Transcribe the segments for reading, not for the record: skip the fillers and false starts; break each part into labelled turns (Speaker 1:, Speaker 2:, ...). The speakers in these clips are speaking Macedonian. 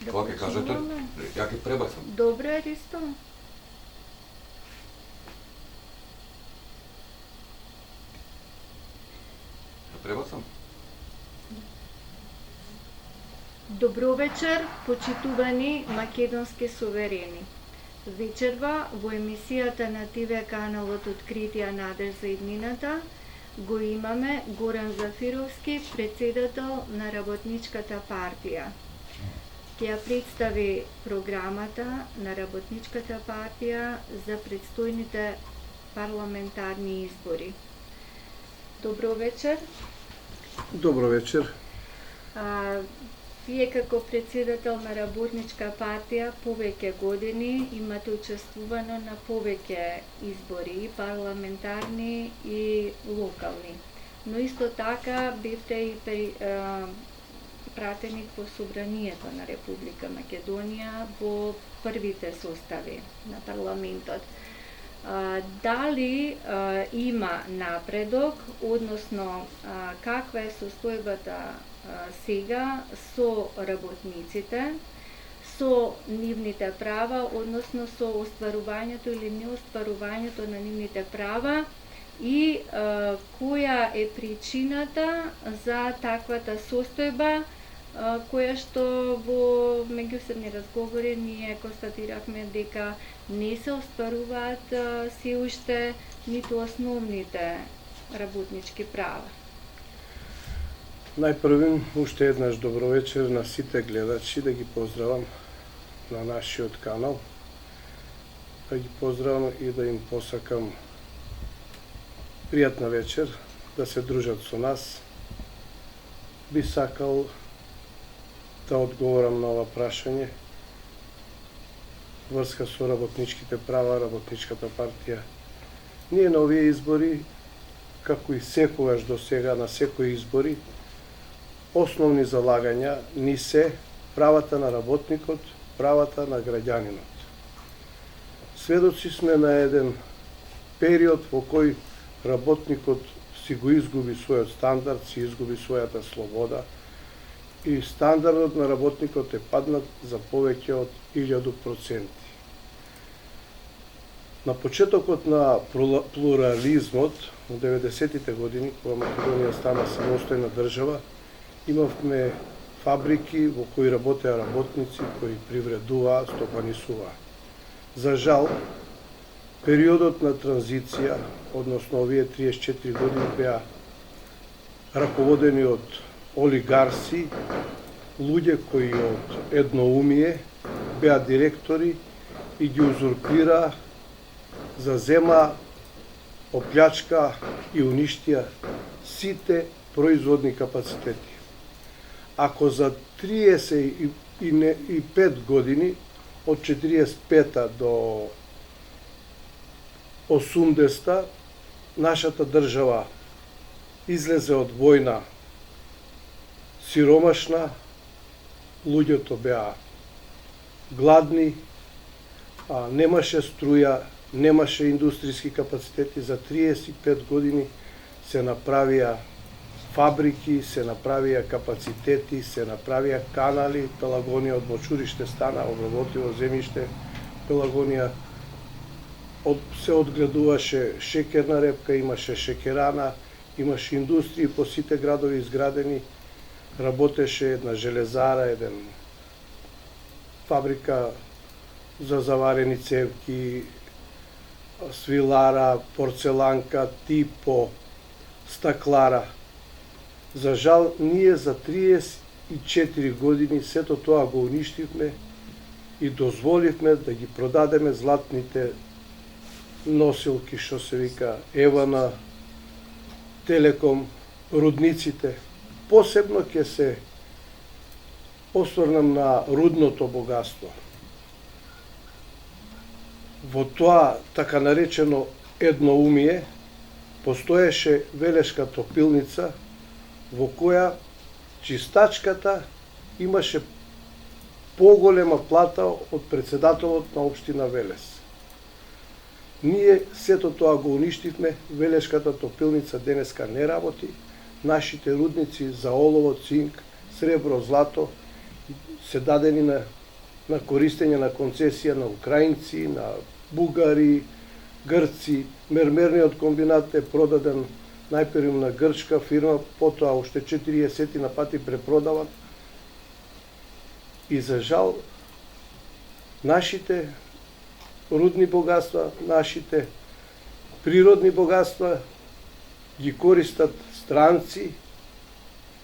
Speaker 1: Кога ќе кажете, ја ќе пребацам.
Speaker 2: Добро е, Ристо.
Speaker 1: Ја пребацам.
Speaker 2: Добро вечер, почитувани македонски суверени. Вечерва во емисијата на ТВ каналот Откритија надеж за иднината го имаме Горан Зафировски, председател на Работничката партија. Ќе ја представи програмата на Работничката партија за предстојните парламентарни избори. Добро вечер.
Speaker 3: Добро вечер.
Speaker 2: Вие како председател на Работничка партија повеќе години имате учествувано на повеќе избори, и парламентарни и локални. Но исто така бевте и пратеник во Собранието на Република Македонија во првите состави на парламентот. Дали има напредок, односно каква е состојбата сега со работниците, со нивните права, односно со остварувањето или неостварувањето на нивните права и која е причината за таквата состојба, која што во меѓусебни разговори ние констатиравме дека не се остваруваат се уште ниту основните работнички права.
Speaker 3: Најпрвим, уште еднаш добро вечер на сите гледачи, да ги поздравам на нашиот канал, да ги поздравам и да им посакам пријатна вечер, да се дружат со нас. Би сакал да одговорам на ова прашање врска со работничките права, Работничката партија. Ние на овие избори, како и секогаш до сега на секои избори, основни залагања ни се правата на работникот, правата на граѓанинот. Сведоци сме на еден период во кој работникот си го изгуби својот стандард, си изгуби својата слобода и стандардот на работникот е паднат за повеќе од 1000%. На почетокот на плурализмот, во 90-тите години, кога Македонија стана самостојна држава, имавме фабрики во кои работеа работници, кои привредуваа, стопанисуваа. За жал, периодот на транзиција, односно овие 34 години беа раководени од олигарси, луѓе кои од едноумие беа директори и ги узурпираа, зазема, оплячка и уништија сите производни капацитети. Ако за 35 години, од 45 до 80, нашата држава излезе од војна сиромашна, луѓето беа гладни, немаше струја, немаше индустријски капацитети. За 35 години се направија фабрики, се направија капацитети, се направија канали, Пелагонија од мочуриште стана обработливо земјиште, Пелагонија се одгледуваше шекерна репка, имаше шекерана, имаше индустрии по сите градови изградени, работеше една железара, еден фабрика за заварени цевки, свилара, порцеланка, типо, стаклара. За жал, ние за 34 години сето тоа го уништивме и дозволивме да ги продадеме златните носилки, што се вика Евана, Телеком, рудниците. Посебно ќе се осврнам на рудното богатство. Во тоа така наречено едноумие постоеше Велешка топилница во која чистачката имаше поголема плата од председателот на општина Велес. Ние сето тоа го уништивме, Велешката топилница денеска не работи, нашите рудници за олово, цинк, сребро, злато се дадени на користење на концесија на украинци, на бугари, грци. Мермерниот комбинат е продаден најпрво на грчка фирма, потоа уште 40 на пати препродаван. И за жал, нашите рудни богатства, нашите природни богатства ги користат странци,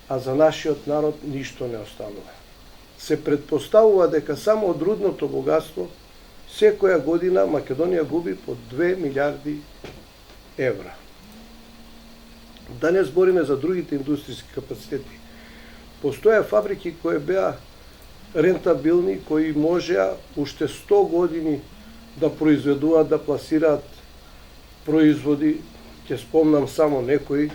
Speaker 3: а за нашиот народ ништо не останува. Се предпоставува дека само од рудното богатство секоја година Македонија губи по 2 милиарди евра. Да не збориме за другите индустријски капацитети. Постоја фабрики кои беа рентабилни, кои можеа уште 100 години да произведуваат, да пласираат производи. Ќе спомнам само некои.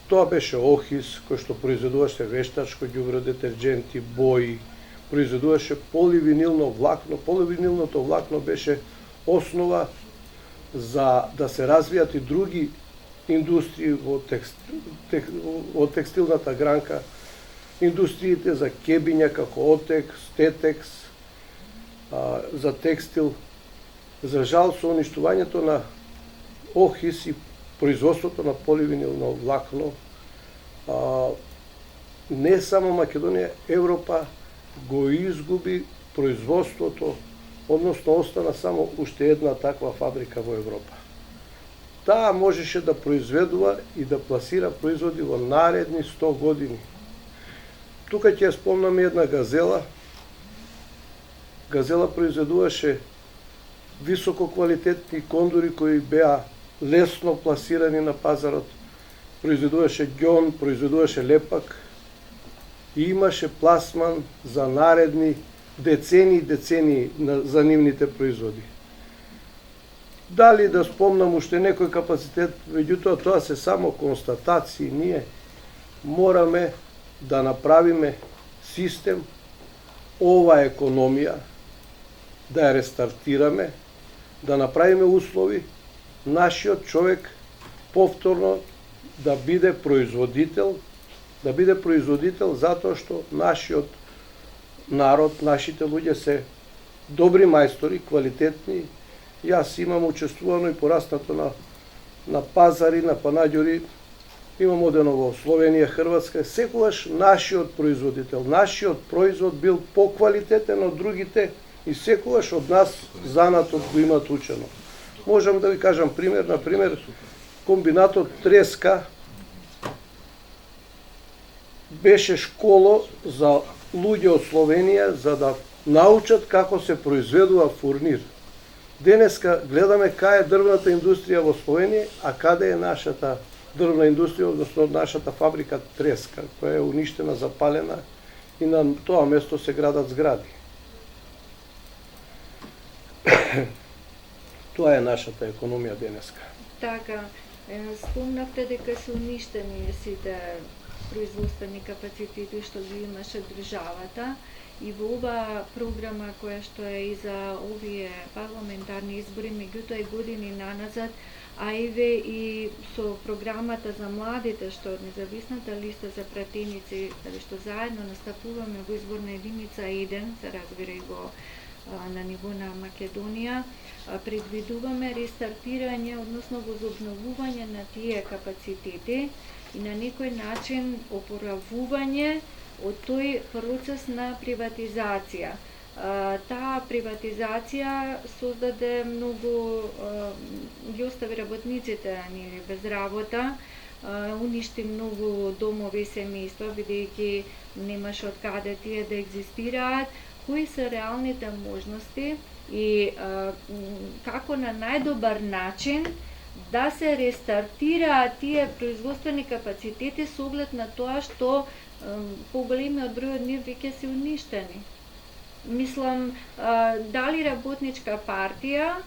Speaker 3: Тоа беше Охис, кој што произведуваше вештачко ѓубре, детерџенти, бои, произведуваше поливинилно влакно. Поливинилното влакно беше основа за да се развијат и други индустрии во текстилната гранка, индустриите за кебиња како Отекс, Тетекс, за текстил. За жал, со уништувањето на Охис и производството на поливинилно влакно, не само Македонија, Европа го изгуби производството, односно остана само уште една таква фабрика во Европа. Таа можеше да произведува и да пласира производи во наредни 100 години. Тука ќе спомнам една газела. Газела произведуваше висококвалитетни кондури кои беа лесно пласирани на пазарот, произведуваше ѓон, произведуваше лепак и имаше пласман за наредни децени и децени за нивните производи. Дали да спомнам уште некој капацитет, меѓутоа тоа се само констатации. Ние мораме да направиме систем, ова економија, да ја рестартираме, да направиме услови, нашиот човек повторно да биде производител затоа што нашиот народ, нашите луѓе се добри мајстори, квалитетни. Јас имам учествувано и пораснато на пазари, на панаѓори, имам одено во Словенија, Хрватска, секогаш нашиот производител, нашиот производ бил поквалитетен од другите и секогаш од нас занатот го имат учено. Можам да ви кажам пример, например, комбинатот Треска беше школа за луѓе од Словенија за да научат како се произведува фурнир. Денеска гледаме кај е дрвната индустрија во Словенија, а каде е нашата дрвна индустрија, односно нашата фабрика Треска, која е уништена, запалена и на тоа место се градат згради. Тоа е нашата економија денеска.
Speaker 2: Така, спомнавте дека се уништени сите производствени капацитети што ги имаше државата и во ова програма која што е и за овие парламентарни избори, меѓутоа и години наназад, а и со програмата за младите што од независната листа за пратеници, што заедно настапуваме во изборна единица 1, се разбира и во на ниво на Македонија, предвидуваме рестартирање, односно возобновување на тие капацитети и на некој начин опоравување од тој процес на приватизација. Таа приватизација создаде многу, ги остави работниците ни без работа, уништи многу домови и семејства, бидејќи немаше од каде тие да екзистираат. Кои се реалните можности и како на најдобар начин да се рестартираат тие производствени капацитети со оглед на тоа што поголемиот број од нив веќе се уништени. Мислам, дали Работничка партија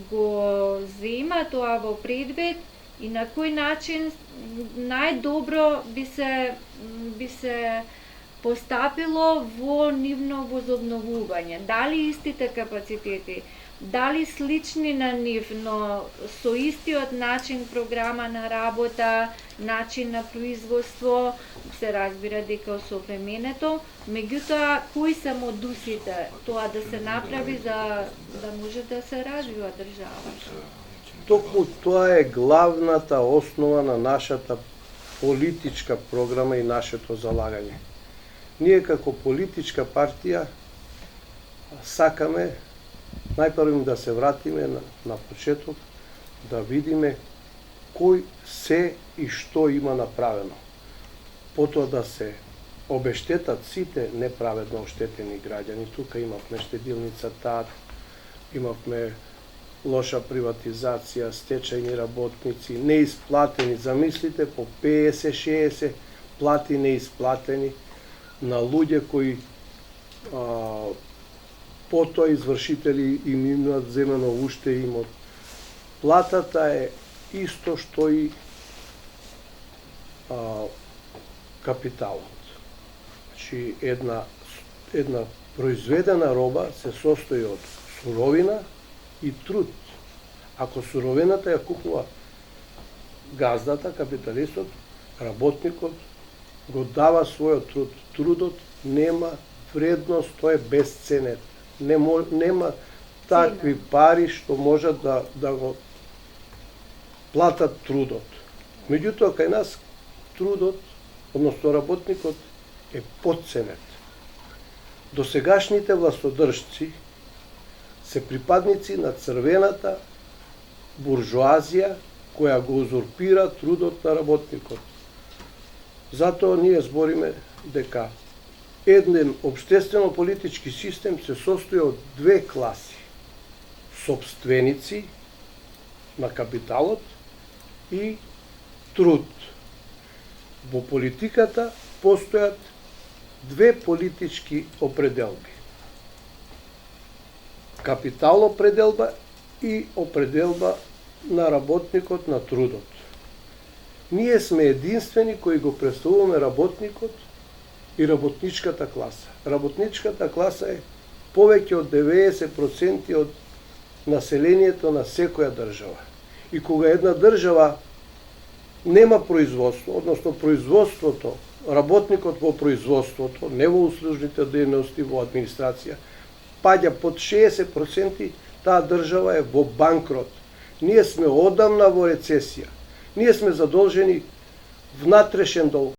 Speaker 2: го зема тоа во предвид и на кој начин најдобро би се постапило во нивно возобновување. Дали истите капацитети, дали слични на нив, но со истиот начин програма на работа, начин на производство, се разбира дека осовременето, меѓутоа кои се модусите тоа да се направи за да може да се развива државата?
Speaker 3: Токму тоа е главната основа на нашата политичка програма и нашето залагање. Ние како политичка партија сакаме најпрво да се вратиме на почеток, да видиме кој се и што има направено. Потоа да се обештетат сите неправедно оштетени граѓани. Тука имавме штедилница ТАР, имавме лоша приватизација, стечајни работници, неисплатени, замислите, по 50-60 плати неисплатени на луѓе кои потоа извршители им имаат земено уште имот. Платата е исто што и капиталот. Значи, една произведена роба се состои од суровина и труд. Ако суровината ја купува газдата, капиталистот, работникот го дава својот труд. Трудот нема вредност, тој е безценет. Нема такви пари што можат да го платат трудот. Меѓутоа, кај нас трудот, односно работникот, е потценет. Досегашните властодржци се припадници на црвената буржоазија која го узурпира трудот на работникот. Затоа ние збориме дека еден општествено-политички систем се состои од две класи. Сопственици на капиталот и труд. Во политиката постојат две политички определби. Капитал определба и определба на работникот на трудот. Ние сме единствени кои го представуваме работникот и работничката класа. Работничката класа е повеќе од 90% од населението на секоја држава. И кога една држава нема производство, односно производството, работникот во производството, не во услужните дејности, во администрација, паѓа под 60%, таа држава е во банкрот. Ние сме одамна во рецесија. Ние сме задолжени внатрешен долг.